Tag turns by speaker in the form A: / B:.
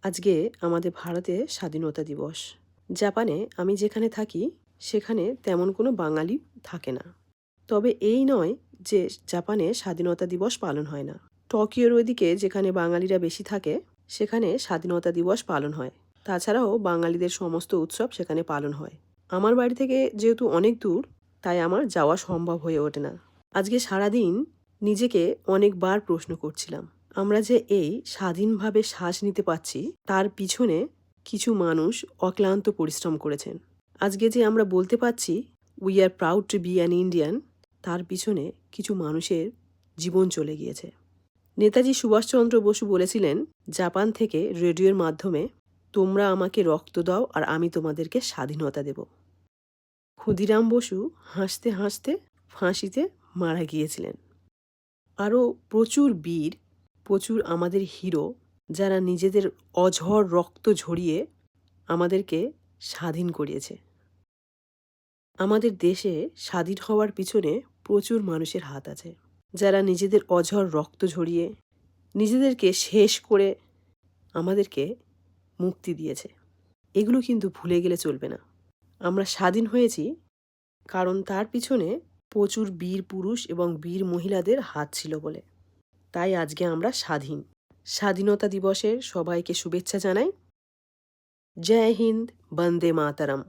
A: আজকে আমাদের ভারতে স্বাধীনতা দিবস। জাপানে আমি যেখানে থাকি সেখানে তেমন কোনো বাঙালি থাকে না। তবে এই নয় যে জাপানে স্বাধীনতা দিবস পালন হয় না। টোকিওর ওইদিকে যেখানে বাঙালিরা বেশি থাকে সেখানে স্বাধীনতা দিবস পালন হয়। তাছাড়াও বাঙালিদের সমস্ত উৎসব সেখানে পালন হয়। আমার বাড়ি থেকে যেহেতু অনেক দূর, তাই আমার যাওয়া সম্ভব হয়ে ওঠে না। আজকে সারাদিন নিজেকে অনেকবার প্রশ্ন করছিলাম, আমরা যে এই স্বাধীনভাবে শ্বাস নিতে পারছি তার পিছনে কিছু মানুষ অক্লান্ত পরিশ্রম করেছেন। আজকে যে আমরা বলতে পারছি we are proud to be an Indian, তার পিছনে কিছু মানুষের জীবন চলে গিয়েছে। নেতাজি সুভাষচন্দ্র বসু বলেছিলেন, জাপান থেকে রেডিওর মাধ্যমে, তোমরা আমাকে রক্ত দাও আর আমি তোমাদেরকে স্বাধীনতা দেব। ক্ষুদিরাম বসু হাসতে হাসতে ফাঁসিতে মারা গিয়েছিলেন। আরও প্রচুর বীর, প্রচুর আমাদের হিরো, যারা নিজেদের অঝর রক্ত ঝরিয়ে আমাদেরকে স্বাধীন করিয়েছে। আমাদের দেশে স্বাধীন হওয়ার পিছনে প্রচুর মানুষের হাত আছে, যারা নিজেদের অঝর রক্ত ঝরিয়ে নিজেদেরকে শেষ করে আমাদেরকে মুক্তি দিয়েছে। এগুলো কিন্তু ভুলে গেলে চলবে না। আমরা স্বাধীন হয়েছি কারণ তার পিছনে প্রচুর বীর পুরুষ এবং বীর মহিলাদের হাত ছিল বলে। তাই আজকে আমরা স্বাধীন। স্বাধীনতা দিবসের সবাইকে শুভেচ্ছা জানাই। জয় হিন্দ, বন্দে মাতরম।